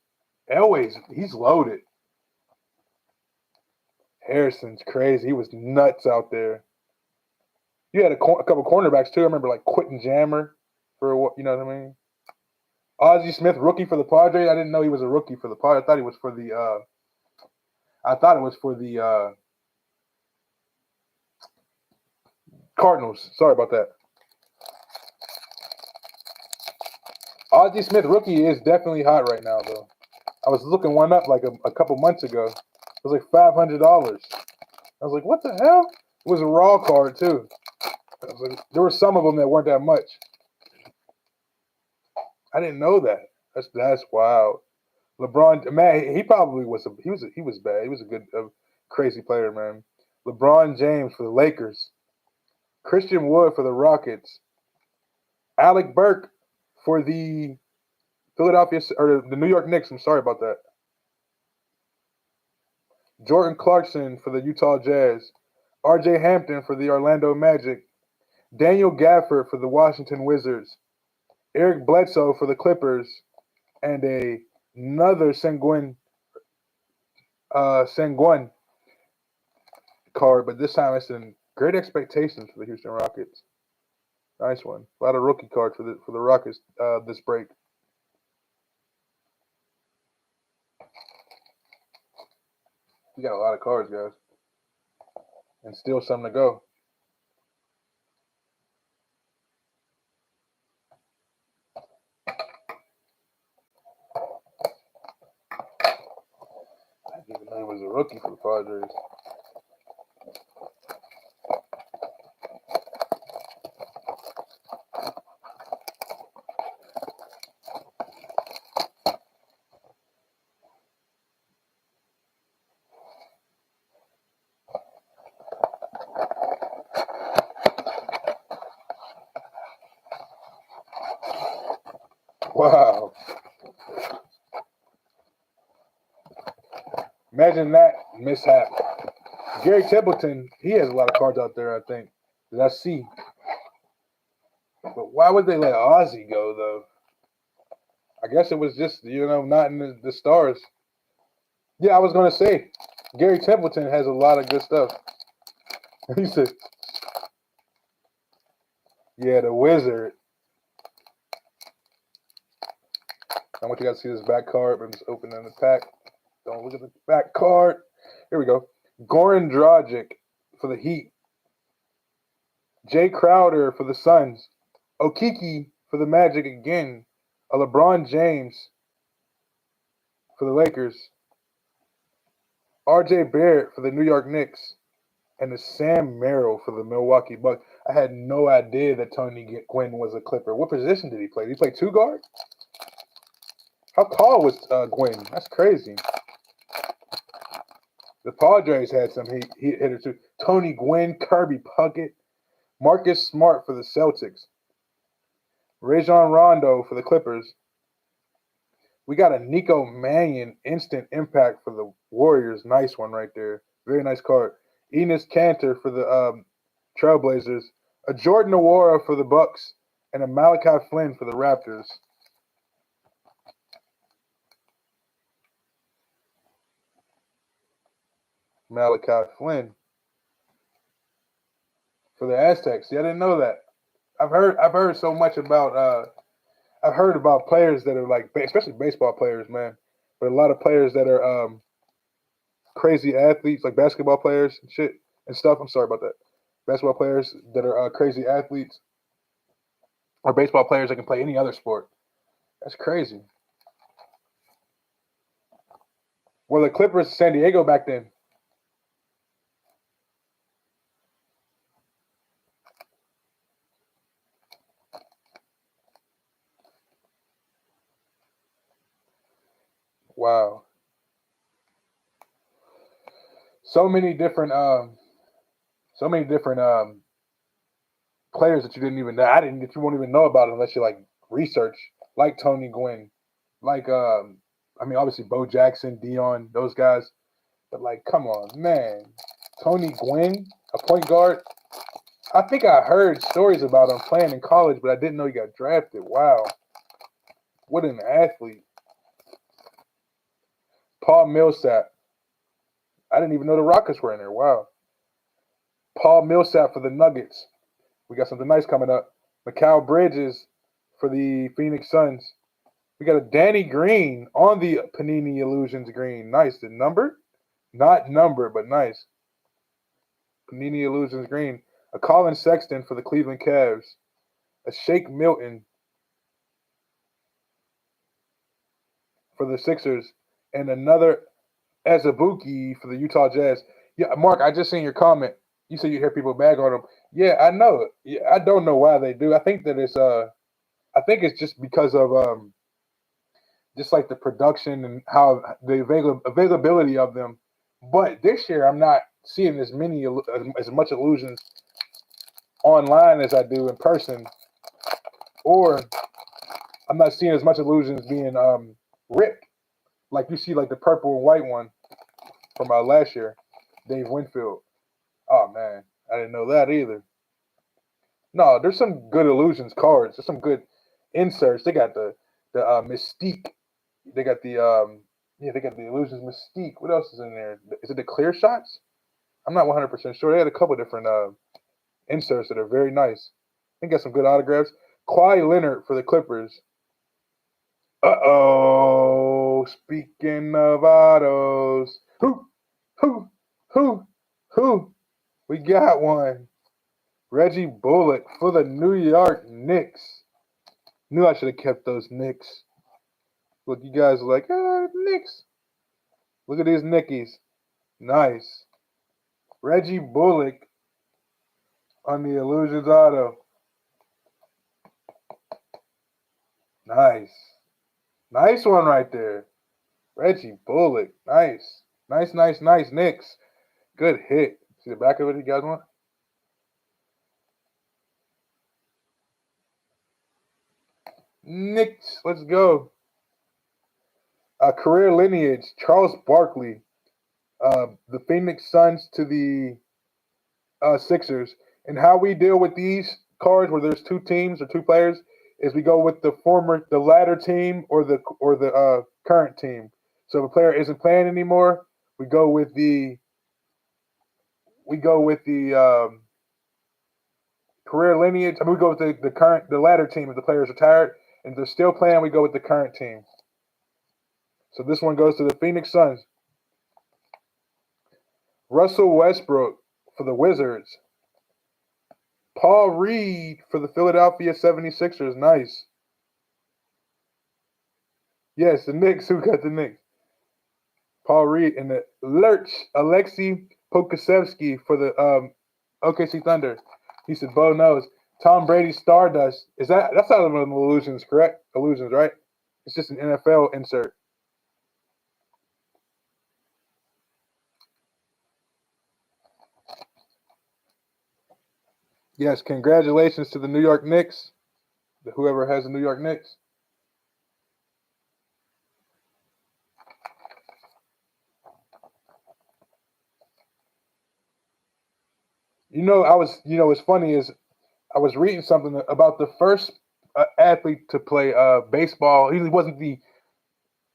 Elway's he's loaded. Harrison's crazy. He was nuts out there. You had a couple cornerbacks too. I remember like Quentin Jammer for what you know what I mean. Ozzie Smith, rookie for the Padres. I didn't know he was a rookie for the Padres. I thought he was for the. I thought it was for the Cardinals. Sorry about that. Ozzie Smith, rookie, is definitely hot right now, though. I was looking one up like a couple months ago. It was like $500. I was like, what the hell? It was a raw card too. I was like, there were some of them that weren't that much. I didn't know that. That's wild. LeBron, man, he probably was. He was bad. He was a good, crazy player, man. LeBron James for the Lakers. Christian Wood for the Rockets. Alec Burke for the Philadelphia or the New York Knicks. I'm sorry about that. Jordan Clarkson for the Utah Jazz. R.J. Hampton for the Orlando Magic. Daniel Gafford for the Washington Wizards. Eric Bledsoe for the Clippers, and another Sengun card, but this time it's in great expectations for the Houston Rockets. Nice one. A lot of rookie cards for the Rockets this break. We got a lot of cards, guys, and still some to go. I didn't even know he was a rookie for the Padres. Wow. Imagine that mishap. Gary Templeton, he has a lot of cards out there, I think. That I see. But why would they let Ozzy go, though? I guess it was just, not in the stars. Yeah, I was going to say, Gary Templeton has a lot of good stuff. He said, yeah, the Wizard. I want you guys to see this back card. I'm just opening the pack. Don't look at the back card. Here we go. Goran Dragic for the Heat. Jay Crowder for the Suns. Okiki for the Magic again. A LeBron James for the Lakers. RJ Barrett for the New York Knicks. And the Sam Merrill for the Milwaukee Bucks. I had no idea that Tony Gwynn was a Clipper. What position did he play? Did he play two guard? How tall was Gwynn? That's crazy. The Padres had some heat hitters too. Tony Gwynn, Kirby Puckett, Marcus Smart for the Celtics, Rajon Rondo for the Clippers. We got a Nico Mannion instant impact for the Warriors. Nice one right there. Very nice card. Enes Kanter for the Trailblazers, a Jordan Nwora for the Bucks, and a Malachi Flynn for the Raptors. Malachi Flynn for the Aztecs. See, I didn't know that. I've heard so much about I've heard about players that are like especially baseball players, man. But a lot of players that are crazy athletes, like basketball players and shit and stuff. I'm sorry about that. Basketball players that are crazy athletes, or baseball players that can play any other sport. That's crazy. Well, the Clippers, San Diego back then. Wow. So many different players that you didn't even know. That you won't even know about unless you like research, like Tony Gwynn, like I mean obviously Bo Jackson, Dion, those guys. But like, come on, man, Tony Gwynn, a point guard. I think I heard stories about him playing in college, but I didn't know he got drafted. Wow, what an athlete! Paul Millsap. I didn't even know the Rockets were in there. Wow. Paul Millsap for the Nuggets. We got something nice coming up. Mikal Bridges for the Phoenix Suns. We got a Danny Green on the Panini Illusions green. Nice. The number? Not number, but nice. Panini Illusions green. A Colin Sexton for the Cleveland Cavs. A Shake Milton for the Sixers. And another Azubuike for the Utah Jazz. Yeah, Mark, I just seen your comment. You said you hear people bag on them. Yeah, I know. Yeah, I don't know why they do. I think that I think it's just because of just like the production and how the availability of them. But this year, I'm not seeing as much illusions online as I do in person, or I'm not seeing as much illusions being ripped. Like you see, like the purple and white one from last year, Dave Winfield. Oh man, I didn't know that either. No, there's some good illusions cards. There's some good inserts. They got the Mystique. They got the they got the illusions Mystique. What else is in there? Is it the clear shots? I'm not 100% sure. They had a couple different inserts that are very nice. They got some good autographs. Kawhi Leonard for the Clippers. Uh-oh. Speaking of autos. Who, who, who? We got one. Reggie Bullock for the New York Knicks. Knew I should have kept those Knicks. Look, you guys are like, Knicks. Look at these Nickies. Nice. Reggie Bullock on the Illusions Auto. Nice. Nice one right there. Reggie Bullock. Nice. Nice, Knicks. Good hit. See the back of it, you guys want? Knicks. Let's go. Career lineage. Charles Barkley. The Phoenix Suns to the Sixers. And how we deal with these cards where there's two teams or two players is we go with the latter team or the current team. So if a player isn't playing anymore, we go with the career lineage. I mean, we go with the latter team if the player is retired, and if they're still playing, we go with the current team. So this one goes to the Phoenix Suns. Russell Westbrook for the Wizards. Paul Reed for the Philadelphia 76ers. Nice. Yes, the Knicks. Who got the Knicks? Paul Reed and the Lurch. Alexei Pokasevsky for the OKC Thunder. He said, Bo knows. Tom Brady Stardust. That's not one of the illusions, correct? Illusions, right? It's just an NFL insert. Yes, congratulations to the New York Knicks. Whoever has the New York Knicks. What's funny is I was reading something about the first athlete to play baseball. He wasn't the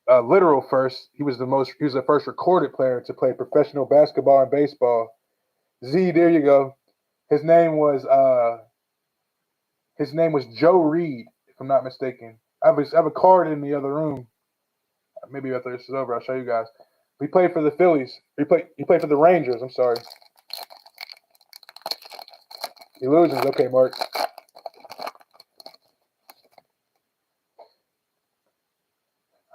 literal first. He was the first recorded player to play professional basketball and baseball. Z, there you go. His name was Joe Reed, if I'm not mistaken. I have a card in the other room. Maybe after this is over, I'll show you guys. He played for the Phillies. He played for the Rangers. I'm sorry. Illusions. Okay, Mark.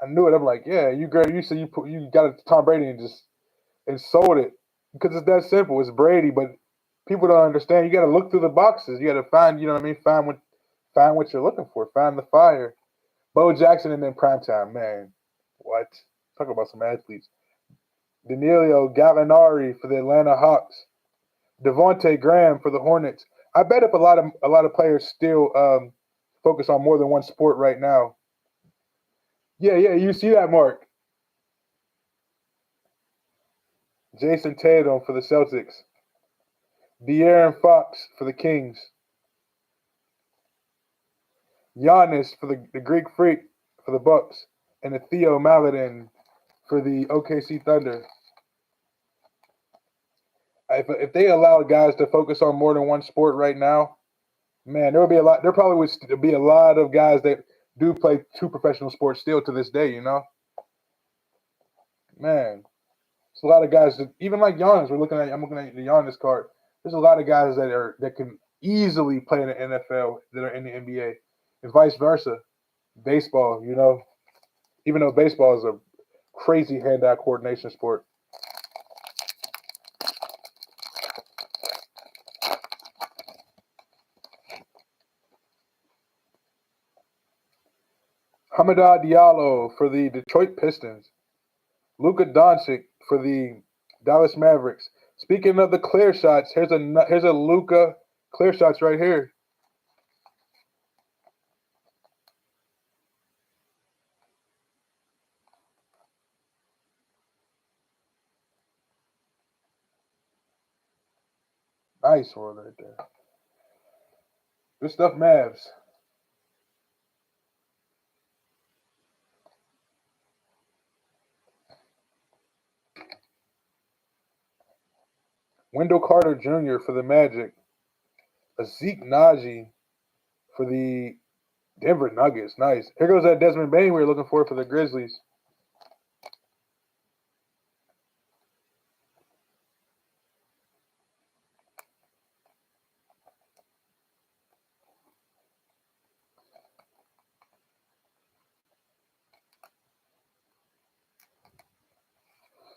I knew it. I'm like, yeah, you said you got a Tom Brady and sold it because it's that simple. It's Brady, but people don't understand. You got to look through the boxes. You got to find, you know what I mean? Find what you're looking for. Find the fire. Bo Jackson and then primetime, man. What? Talk about some athletes. Danilo Gallinari for the Atlanta Hawks. Devontae Graham for the Hornets. I bet if a lot of players still focus on more than one sport right now. Yeah, yeah, you see that, Mark. Jason Tatum for the Celtics. De'Aaron Fox for the Kings. Giannis for the Greek Freak for the Bucks. And the Theo Maledon for the OKC Thunder. If they allow guys to focus on more than one sport right now, man, there would be a lot. There probably would be a lot of guys that do play two professional sports still to this day. Man, it's a lot of guys that even like Giannis. I'm looking at the Giannis card. There's a lot of guys that can easily play in the NFL that are in the NBA, and vice versa. Baseball, even though baseball is a crazy hand-eye coordination sport. Hamida Diallo for the Detroit Pistons. Luka Doncic for the Dallas Mavericks. Speaking of the clear shots, here's a Luka clear shots right here. Nice one right there. Good stuff, Mavs. Wendell Carter Jr. for the Magic. A Zeke Naji for the Denver Nuggets. Nice. Here goes that Desmond Bain we were looking for the Grizzlies.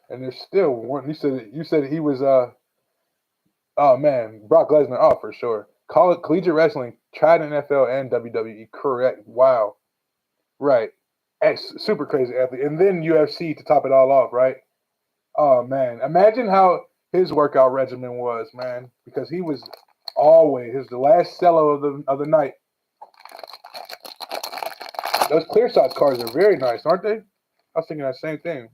And there's still one. You said he was oh man, Brock Lesnar. Oh, for sure. Collegiate wrestling, tried in NFL and WWE. Correct. Wow. Right. Super crazy athlete. And then UFC to top it all off, right? Oh man. Imagine how his workout regimen was, man. Because he was the last cello of the night. Those clear shots cards are very nice, aren't they? I was thinking that same thing.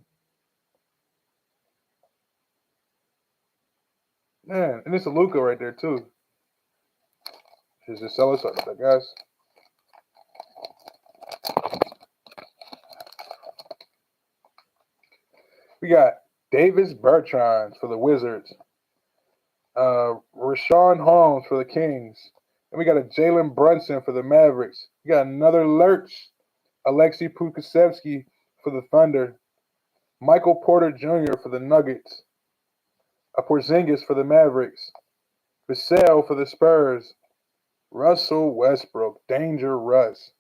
Man, and it's a Luca right there too. Here's the Cellos, sorry about that, guys. We got Davis Bertrand for the Wizards. Rashawn Holmes for the Kings. And we got a Jalen Brunson for the Mavericks. We got another Lurch, Alexei Pukasevsky for the Thunder. Michael Porter Jr. for the Nuggets. A Porzingis for the Mavericks. Vassell for the Spurs. Russell Westbrook. Danger Russ.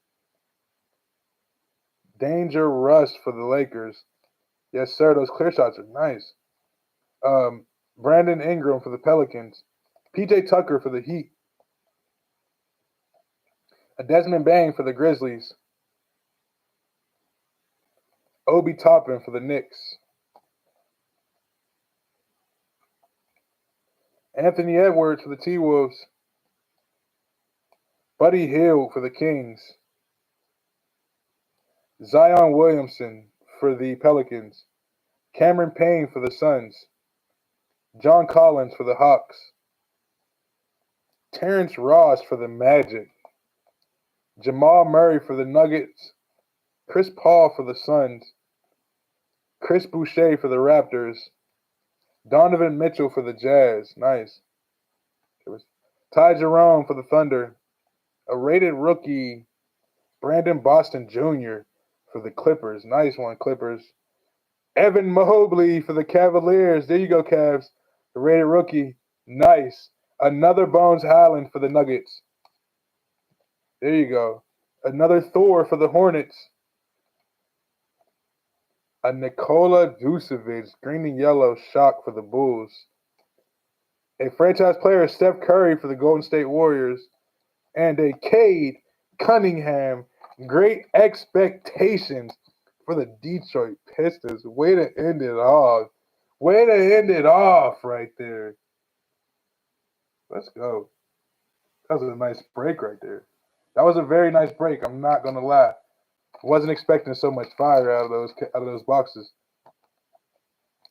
Danger Russ for the Lakers. Yes, sir. Those clear shots are nice. Brandon Ingram for the Pelicans. PJ Tucker for the Heat. A Desmond Bain for the Grizzlies. Obi Toppin for the Knicks. Anthony Edwards for the T-Wolves. Buddy Hield for the Kings. Zion Williamson for the Pelicans. Cameron Payne for the Suns. John Collins for the Hawks. Terrence Ross for the Magic. Jamal Murray for the Nuggets. Chris Paul for the Suns. Chris Boucher for the Raptors. Donovan Mitchell for the Jazz. Nice. Ty Jerome for the Thunder. A rated rookie, Brandon Boston Jr. for the Clippers. Nice one, Clippers. Evan Mobley for the Cavaliers. There you go, Cavs. The rated rookie. Nice. Another Bones Highland for the Nuggets. There you go. Another Thor for the Hornets. A Nikola Vucevic, green and yellow shock for the Bulls. A franchise player, Steph Curry for the Golden State Warriors. And a Cade Cunningham, great expectations for the Detroit Pistons. Way to end it off. Way to end it off right there. Let's go. That was a nice break right there. That was a very nice break. I'm not gonna lie. Wasn't expecting so much fire out of those boxes.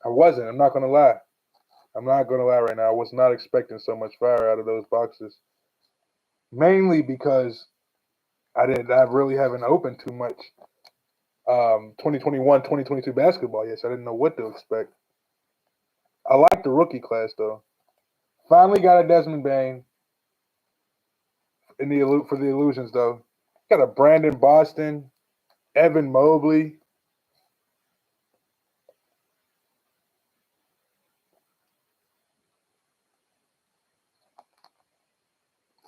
I wasn't. I'm not gonna lie. I'm not gonna lie right now. I was not expecting so much fire out of those boxes. Mainly because I really haven't opened too much 2021, 2022 basketball yet, so I didn't know what to expect. I like the rookie class though. Finally got a Desmond Bain for the illusions though. Got a Brandon Boston, Evan Mobley.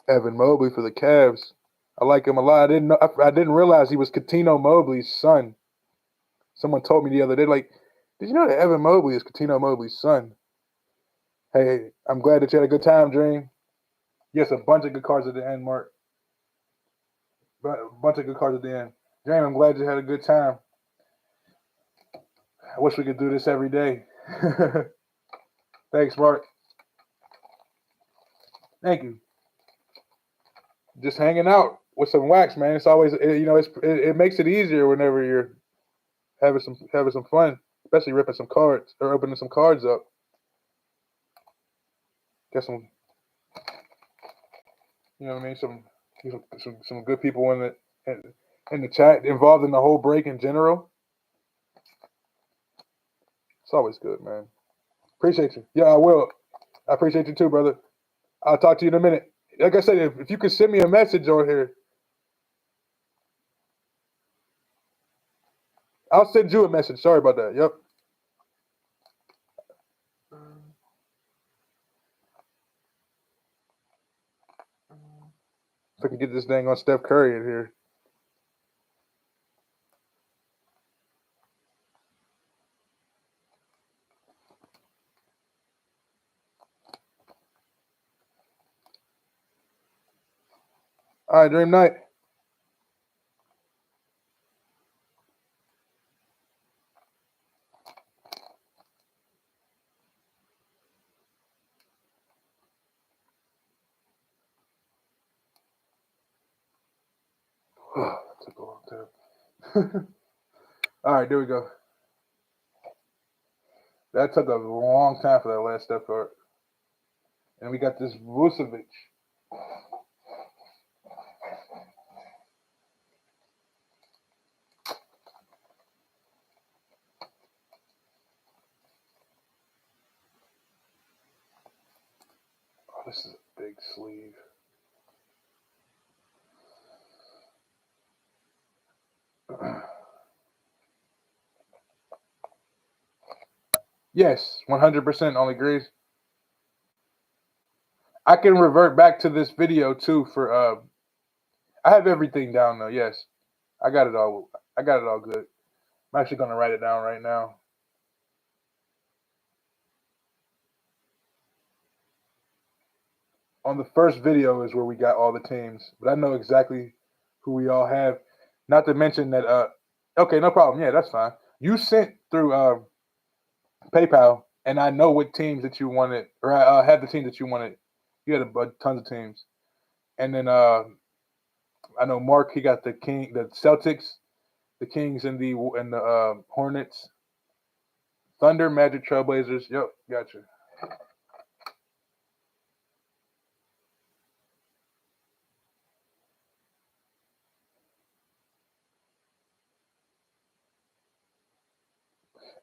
Evan Mobley for the Cavs. I like him a lot. I didn't realize he was Katino Mobley's son. Someone told me the other day, like, did you know that Evan Mobley is Katino Mobley's son? Hey, I'm glad that you had a good time, Dream. Yes, a bunch of good cards at the end, Mark. A bunch of good cards at the end. Dream, I'm glad you had a good time. I wish we could do this every day. Thanks, Mark. Thank you. Just hanging out with some wax, man. It's always, it makes it easier whenever you're having some fun, especially ripping some cards or opening some cards up. Get some, you know what I mean, some good people in the chat involved in the whole break in general. It's always good, man. Appreciate you. Yeah, I will. I appreciate you too, brother. I'll talk to you in a minute. Like I said, if you could send me a message on here, I'll send you a message. Sorry about that. Yep. If I can get this dang on Steph Curry in here. All right, Dream Night. That took a long time. All right, there we go. That took a long time for that last Steph Curry. And we got this Vucevic. Oh, this is a big sleeve. Yes, 100% on agrees. I can revert back to this video too for I have everything down though, yes. I got it all good. I'm actually gonna write it down right now. On the first video is where we got all the teams, but I know exactly who we all have. Not to mention that okay, no problem. Yeah, that's fine. You sent through PayPal, and I know what teams that you wanted, or I had the team that you wanted. You had tons of teams, and then I know Mark. He got the Celtics, the Kings, and the Hornets, Thunder, Magic, Trailblazers. Yep, gotcha.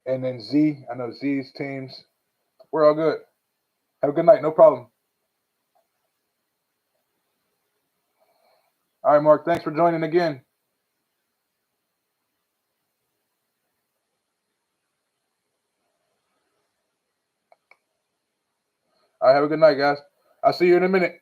And then Z. I know Z's teams. We're all good. Have a good night. No problem. All right, Mark. Thanks for joining again. All right, have a good night, guys. I'll see you in a minute.